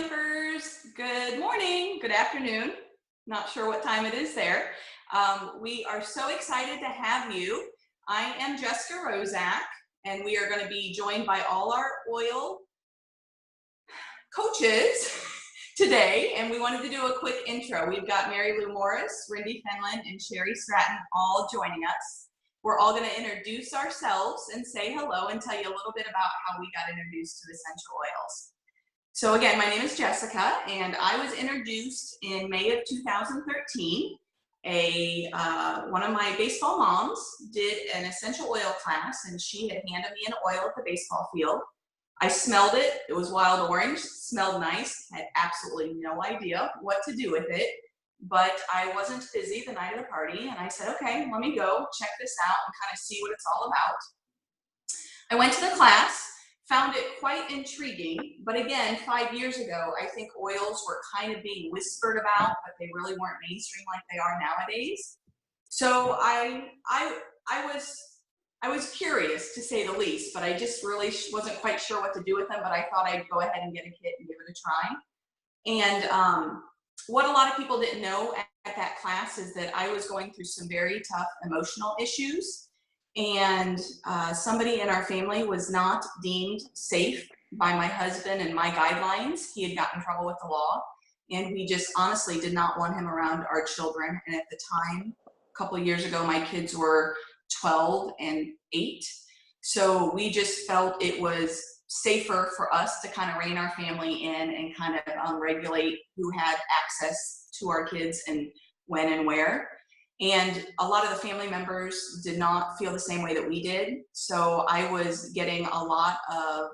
members. Good morning, good afternoon. Not sure what time it is there. We are so excited to have you. I am Jessica Rozak, and we are going to be joined by all our oil coaches today, and we wanted to do a quick intro. We've got Mary Lou Morris, Rindy Fenlon, and Sherry Stratton all joining us. We're all going to introduce ourselves and say hello and tell you a little bit about how we got introduced to essential oils. So again, my name is Jessica, and I was introduced in May of 2013. One of my baseball moms did an essential oil class, and she had handed me an oil at the baseball field. I smelled it. It was wild orange, smelled nice, had absolutely no idea what to do with it, but I wasn't busy the night of the party, and I said, okay, let me go check this out and kind of see what it's all about. I went to the class, found it quite intriguing, but again, 5 years ago, I think oils were kind of being whispered about, but they really weren't mainstream like they are nowadays. So I was curious, to say the least, but I just really wasn't quite sure what to do with them, but I thought I'd go ahead and get a kit and give it a try. And what a lot of people didn't know at that class is that I was going through some very tough emotional issues, and somebody in our family was not deemed safe by my husband and my guidelines. He had gotten in trouble with the law, and we just honestly did not want him around our children. And at the time, a couple of years ago, my kids were 12 and 8. So we just felt it was safer for us to kind of rein our family in and kind of regulate who had access to our kids and when and where. And a lot of the family members did not feel the same way that we did. So I was getting a lot of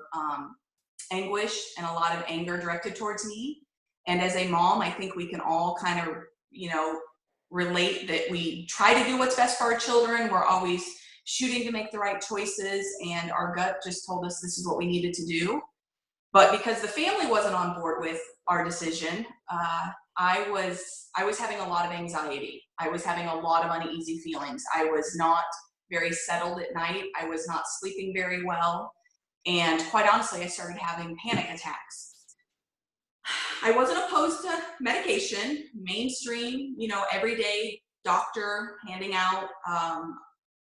anguish and a lot of anger directed towards me. And as a mom, I think we can all kind of, relate that we try to do what's best for our children. We're always shooting to make the right choices, and our gut just told us this is what we needed to do. But because the family wasn't on board with our decision, I was having a lot of anxiety. I was having a lot of uneasy feelings. I was not very settled at night. I was not sleeping very well. And quite honestly, I started having panic attacks. I wasn't opposed to medication, mainstream, everyday doctor handing out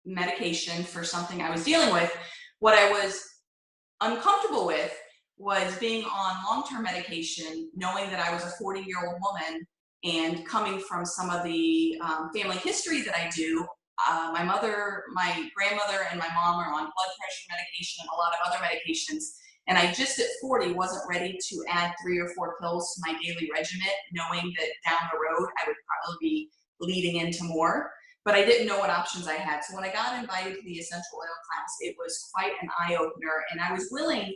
medication for something I was dealing with. What I was uncomfortable with was being on long-term medication, knowing that I was a 40-year-old woman, and coming from some of the family history that I do. My mother, my grandmother, and my mom are on blood pressure medication and a lot of other medications. And I just at 40 wasn't ready to add 3 or 4 pills to my daily regimen, knowing that down the road I would probably be leading into more. But I didn't know what options I had. So when I got invited to the essential oil class, it was quite an eye-opener, and I was willing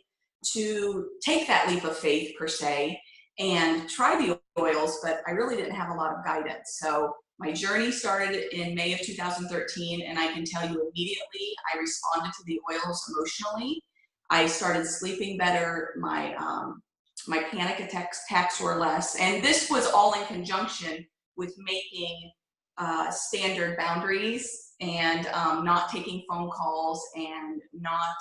to take that leap of faith per se and try the oils, but I really didn't have a lot of guidance. So my journey started in May of 2013, and I can tell you immediately I responded to the oils emotionally. I started sleeping better. My panic attacks were less, and this was all in conjunction with making standard boundaries and not taking phone calls and not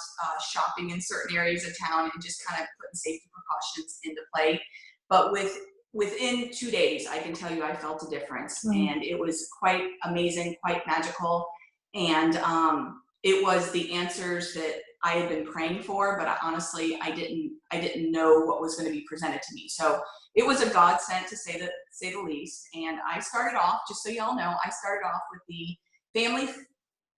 shopping in certain areas of town, and just kind of putting safety precautions into play. But within 2 days, I can tell you I felt a difference, and it was quite amazing, quite magical, and it was the answers that I had been praying for, but honestly, I didn't know what was going to be presented to me. So it was a godsend, to say the least. And I started off, just so y'all know, I started off with the Family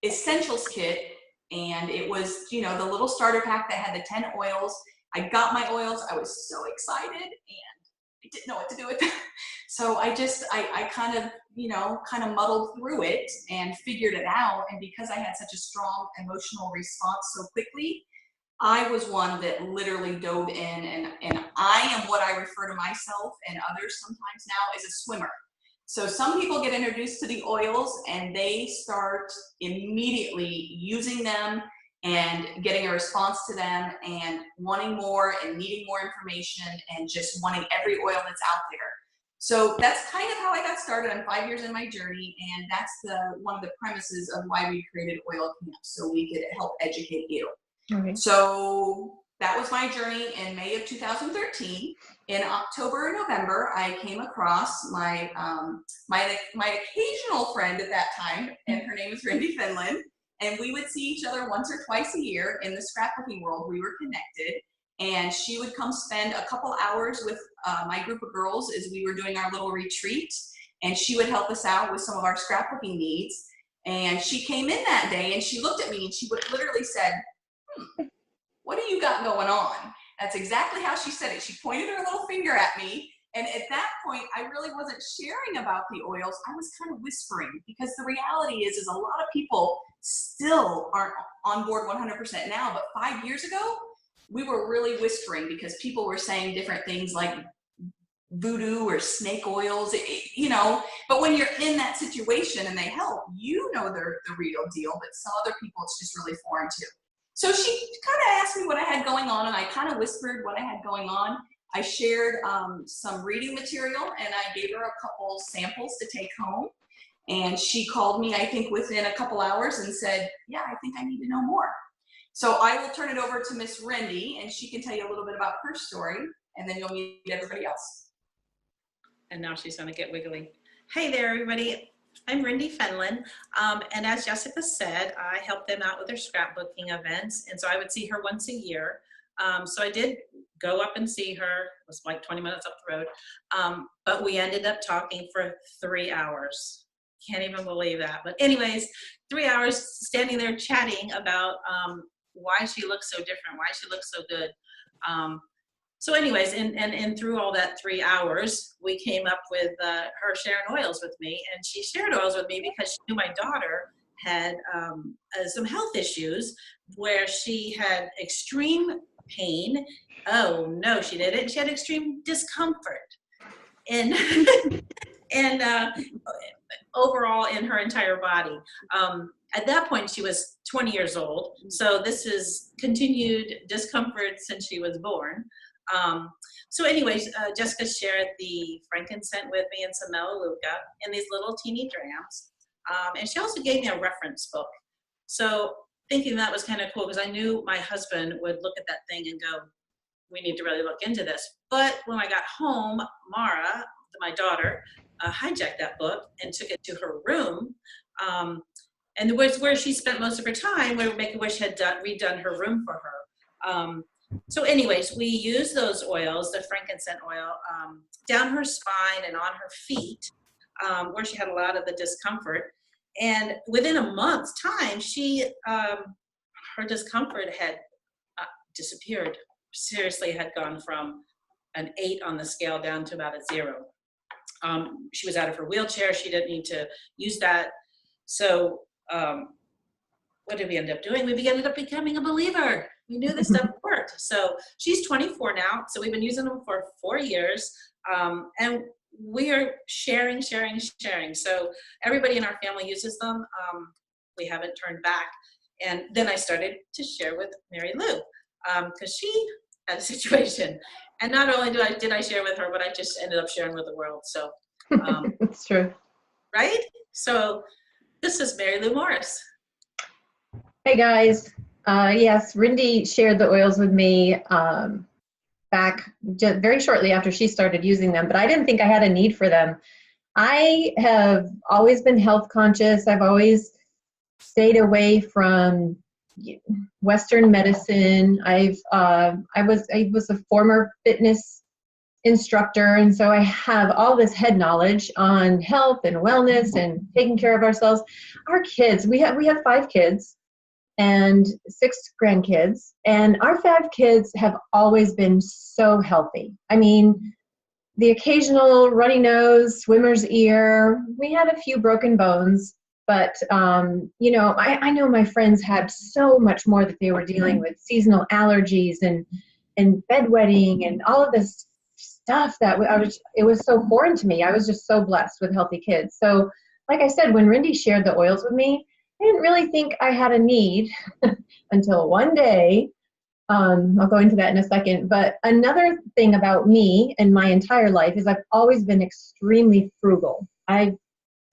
Essentials Kit, and it was, the little starter pack that had the 10 oils. I got my oils. I was so excited, and I didn't know what to do with them. So I kind of muddled through it and figured it out. And because I had such a strong emotional response so quickly, I was one that literally dove in, and I am what I refer to myself and others sometimes now as a swimmer. So some people get introduced to the oils and they start immediately using them and getting a response to them and wanting more and needing more information and just wanting every oil that's out there. So that's kind of how I got started. I'm 5 years in my journey, and that's one of the premises of why we created Oil Camp, so we could help educate you. Okay. So that was my journey in May of 2013. In October or November, I came across my my occasional friend at that time, and her name is Randy Finland, and we would see each other once or twice a year in the scrapbooking world. We were connected, and she would come spend a couple hours with my group of girls as we were doing our little retreat, and she would help us out with some of our scrapbooking needs. And she came in that day, and she looked at me, and she would literally said, "What do you got going on?" That's exactly how she said it. She pointed her little finger at me. And at that point, I really wasn't sharing about the oils. I was kind of whispering, because the reality is a lot of people still aren't on board 100% now. But 5 years ago, we were really whispering, because people were saying different things like voodoo or snake oils, you know. But when you're in that situation and they help, you know they're the real deal. But some other people, it's just really foreign too. So she kind of asked me what I had going on, and I kind of whispered what I had going on. I shared some reading material, and I gave her a couple samples to take home. And she called me, I think, within a couple hours and said, "Yeah, I think I need to know more." So I will turn it over to Miss Rendy, and she can tell you a little bit about her story, and then you'll meet everybody else. And now she's going to get wiggly. Hey there, everybody. I'm Randy Fenlon, and as Jessica said, I help them out with their scrapbooking events, and so I would see her once a year. So I did go up and see her. It was like 20 minutes up the road, but we ended up talking for 3 hours. Can't even believe that. But anyways, 3 hours standing there chatting about why she looks so different, why she looks so good. So anyways, and through all that 3 hours, we came up with her sharing oils with me. And she shared oils with me because she knew my daughter had some health issues where she had extreme pain. Oh, no, she didn't. She had extreme discomfort. And, and overall in her entire body. At that point, she was 20 years old. So this is continued discomfort since she was born. So anyways, Jessica shared the frankincense with me and some melaleuca in these little teeny drams. And she also gave me a reference book. So thinking that was kind of cool, because I knew my husband would look at that thing and go, "We need to really look into this." But when I got home, Mara, my daughter, hijacked that book and took it to her room. And it was where she spent most of her time, where Make-A-Wish had redone her room for her. So anyways, we used those oils, the frankincense oil, down her spine and on her feet, where she had a lot of the discomfort. And within a month's time, her discomfort had disappeared. Seriously, had gone from an 8 on the scale down to about a 0. She was out of her wheelchair. She didn't need to use that. So what did we end up doing? We ended up becoming a believer. We knew this stuff worked. So she's 24 now. So we've been using them for 4 years. And we are sharing. So everybody in our family uses them. We haven't turned back. And then I started to share with Mary Lou, because she had a situation. And not only did I share with her, but I just ended up sharing with the world. So that's true. Right? So this is Mary Lou Morris. Hey guys. Yes, Rindy shared the oils with me back just very shortly after she started using them, but I didn't think I had a need for them. I have always been health conscious. I've always stayed away from Western medicine. I was a former fitness instructor, and so I have all this head knowledge on health and wellness and taking care of ourselves. Our kids, we have 5 kids and 6 grandkids, and our 5 kids have always been so healthy. I mean, the occasional runny nose, swimmer's ear, we had a few broken bones, but you know, I know my friends had so much more that they were dealing with, seasonal allergies and bedwetting and all of this stuff that it was so foreign to me. I was just so blessed with healthy kids. So like I said, when Rindy shared the oils with me, I didn't really think I had a need until one day. I'll go into that in a second. But another thing about me and my entire life is I've always been extremely frugal. I've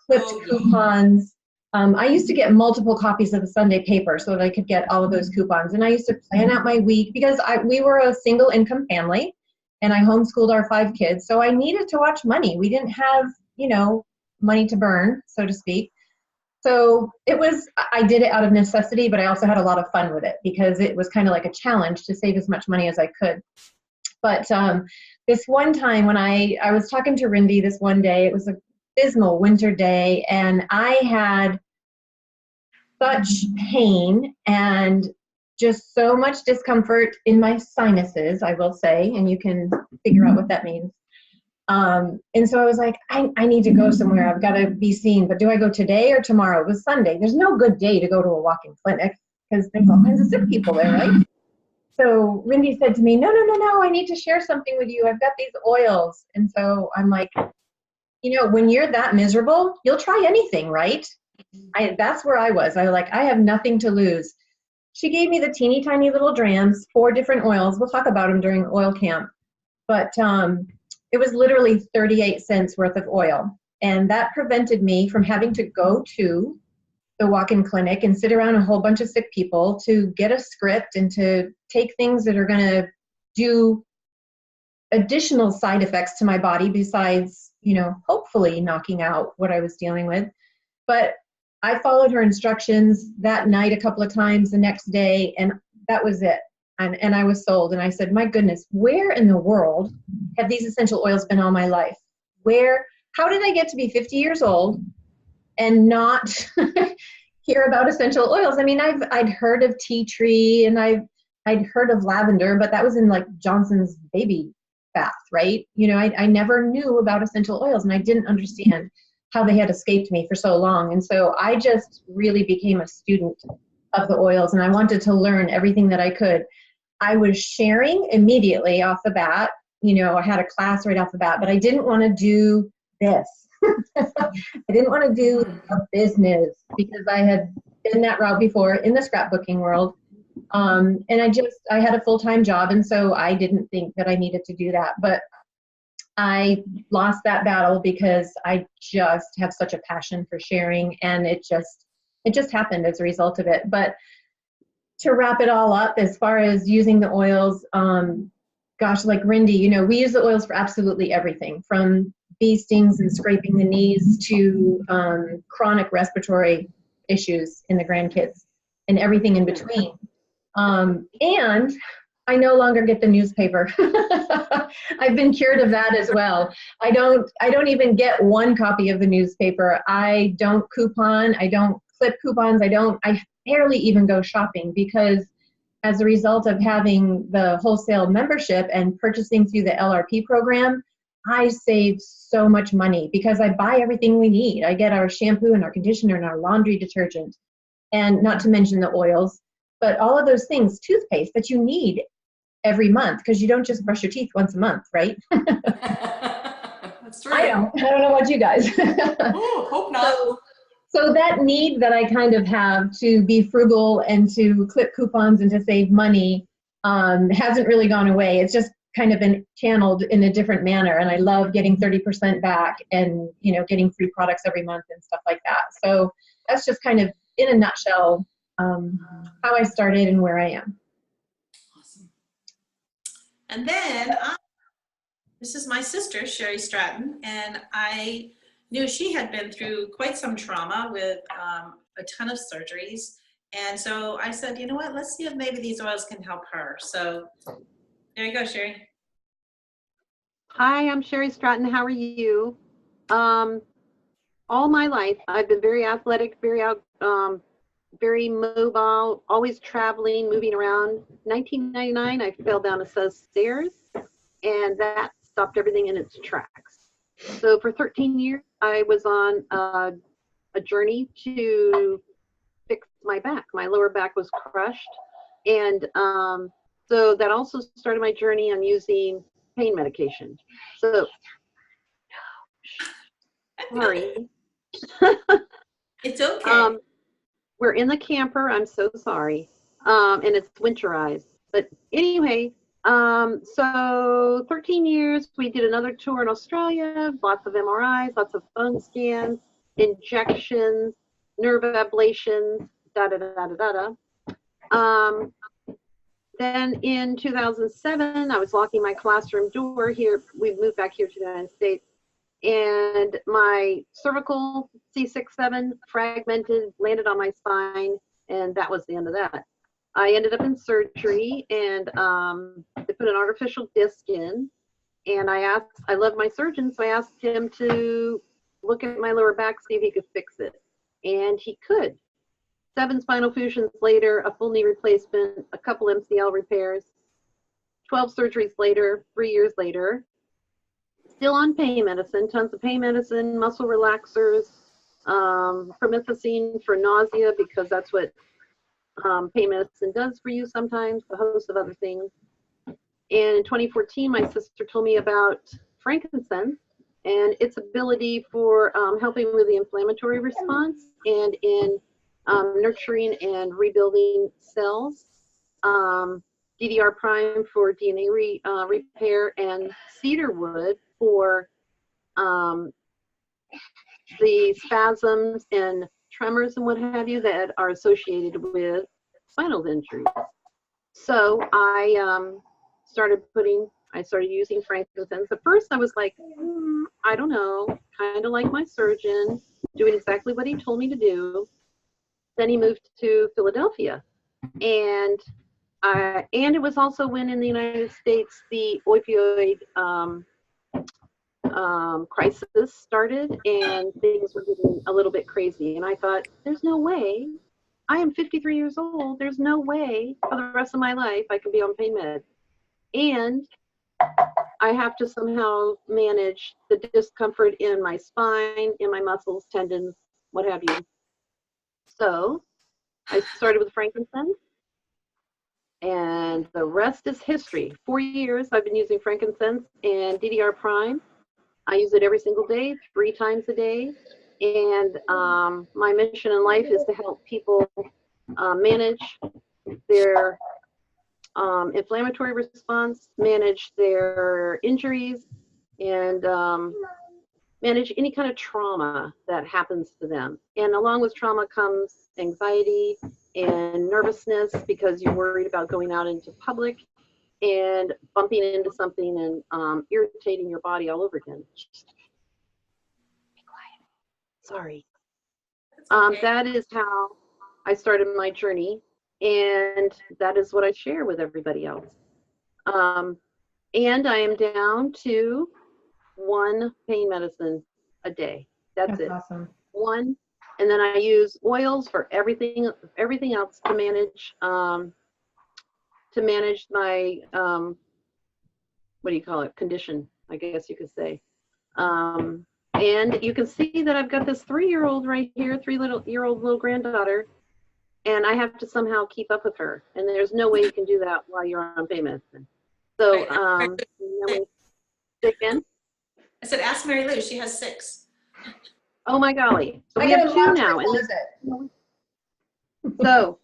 clipped coupons I used to get multiple copies of the Sunday paper so that I could get all of those coupons. And I used to plan out my week because we were a single income family and I homeschooled our 5 kids. So I needed to watch money. We didn't have, money to burn, so to speak. So I did it out of necessity, but I also had a lot of fun with it because it was kind of like a challenge to save as much money as I could. But this one time when I was talking to Rindy this one day, it was a dismal winter day, and I had such pain and just so much discomfort in my sinuses, I will say, and you can figure out what that means. And so I was like, I need to go somewhere. I've got to be seen, but do I go today or tomorrow? It was Sunday. There's no good day to go to a walk-in clinic because there's all kinds of sick people there, right? So Rindy said to me, no, I need to share something with you. I've got these oils. And so I'm like, when you're that miserable, you'll try anything, right? That's where I was. I was like, I have nothing to lose. She gave me the teeny tiny little drams, 4 different oils. We'll talk about them during oil camp. But it was literally 38 cents worth of oil. And that prevented me from having to go to the walk-in clinic and sit around a whole bunch of sick people to get a script and to take things that are going to do additional side effects to my body besides, hopefully knocking out what I was dealing with. But I followed her instructions that night a couple of times, the next day, and that was it. And I was sold. And I said, my goodness, where in the world have these essential oils been all my life? How did I get to be 50 years old and not hear about essential oils? I mean, I'd heard of tea tree and I'd heard of lavender, but that was in like Johnson's baby bath, right? I never knew about essential oils and I didn't understand how they had escaped me for so long. And so I just really became a student of the oils and I wanted to learn everything that I could. I was sharing immediately off the bat. I had a class right off the bat, but I didn't want to do this. I didn't want to do a business because I had been that route before in the scrapbooking world. And I had a full-time job. And so I didn't think that I needed to do that, but I lost that battle because I just have such a passion for sharing and it just happened as a result of it. But to wrap it all up, as far as using the oils, like Rindy, we use the oils for absolutely everything from bee stings and scraping the knees to chronic respiratory issues in the grandkids and everything in between. And I no longer get the newspaper. I've been cured of that as well. I don't even get one copy of the newspaper. I don't coupon. I don't clip coupons. I barely even go shopping because as a result of having the wholesale membership and purchasing through the LRP program, I save so much money because I buy everything we need. I get our shampoo and our conditioner and our laundry detergent, and not to mention the oils, but all of those things, toothpaste that you need every month because you don't just brush your teeth once a month, right? That's true. I don't know about you guys. Ooh, hope not. So that need that I kind of have to be frugal and to clip coupons and to save money hasn't really gone away. It's just kind of been channeled in a different manner. And I love getting 30% back and, getting free products every month and stuff like that. So that's just kind of in a nutshell how I started and where I am. Awesome. And then this is my sister, Sherry Stratton, and I knew she had been through quite some trauma with a ton of surgeries. And so I said, you know what, let's see if maybe these oils can help her. So there you go, Sherry. Hi, I'm Sherry Stratton. How are you? All my life, I've been very athletic, very mobile, always traveling, moving around. 1999, I fell down a set of stairs, and that stopped everything in its tracks. So for 13 years, I was on a journey to fix my back. My lower back was crushed. And so that also started my journey on using pain medication. So, sorry. It's okay. We're in the camper. I'm so sorry. And it's winterized. But anyway, so 13 years, we did another tour in Australia, lots of MRIs, lots of bone scans, injections. nerve ablations, da da da da da da. Then in 2007, I was locking my classroom door here. We moved back here to the United States, and my cervical C6-7 fragmented, landed on my spine, and that was the end of that. I ended up in surgery, and they put an artificial disc in, and I love my surgeon, so I asked him to look at my lower back, see if he could fix it, and he could. 7 spinal fusions later, a full knee replacement, a couple MCL repairs, 12 surgeries later, 3 years later, still on pain medicine, tons of pain medicine, muscle relaxers, promethazine for nausea, because that's what pain medicine does for you sometimes, a host of other things. And in 2014, my sister told me about frankincense and its ability for helping with the inflammatory response and in nurturing and rebuilding cells, DDR prime for DNA repair, and cedarwood for the spasms and tremors and what have you that are associated with spinal injuries. So I started using frankincense. At first I was like, I don't know, kind of like my surgeon, doing exactly what he told me to do. Then he moved to Philadelphia, and it was also when in the United States the opioid crisis started, and things were getting a little bit crazy. And I thought, there's no way. I am 53 years old. There's no way for the rest of my life I can be on pain meds, and I have to somehow manage the discomfort in my spine, in my muscles, tendons, what have you. So I started with frankincense, and the rest is history. 4 years I've been using frankincense and DDR prime. I use it every single day, 3 times a day. And my mission in life is to help people manage their inflammatory response, manage their injuries, and manage any kind of trauma that happens to them. And along with trauma comes anxiety and nervousness because you're worried about going out into public and bumping into something and irritating your body all over again. Be quiet. Sorry. Okay. That is how I started my journey, and that is what I share with everybody else. And I am down to 1 pain medicine a day. That's it. Awesome. 1, and then I use oils for everything else to manage my what do you call it, condition, I guess you could say. And you can see that I've got this 3-year-old right here, 3-year-old little granddaughter, and I have to somehow keep up with her. And there's no way you can do that while you're on pain medicine. So, again. I said, ask Mary Lou. She has 6. Oh my golly! So we have 2 now, and so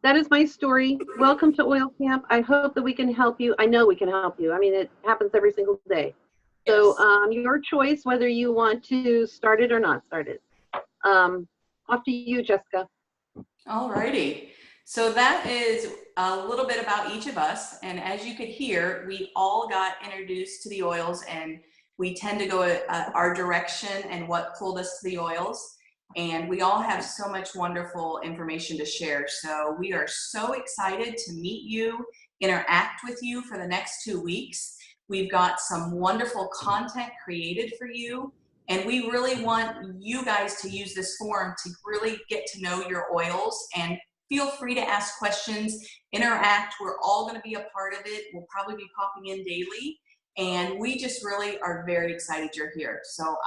that is my story. Welcome to Oil Camp. I hope that we can help you. I know we can help you. I mean, it happens every single day. So your choice whether you want to start it or not start it. Off to you, Jessica. All righty. So that is a little bit about each of us. And as you could hear, we all got introduced to the oils, and we tend to go our direction and what pulled us to the oils. And we all have so much wonderful information to share. So we are so excited to meet you, interact with you for the next 2 weeks. We've got some wonderful content created for you. And we really want you guys to use this forum to really get to know your oils, and feel free to ask questions, interact. We're all going to be a part of it. We'll probably be popping in daily. And we just really are very excited you're here. So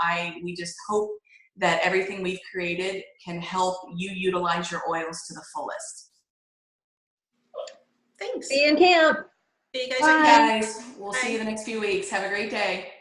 we just hope that everything we've created can help you utilize your oils to the fullest. Thanks. See you in camp. See you guys. Bye, guys. We'll see you the next few weeks. Have a great day.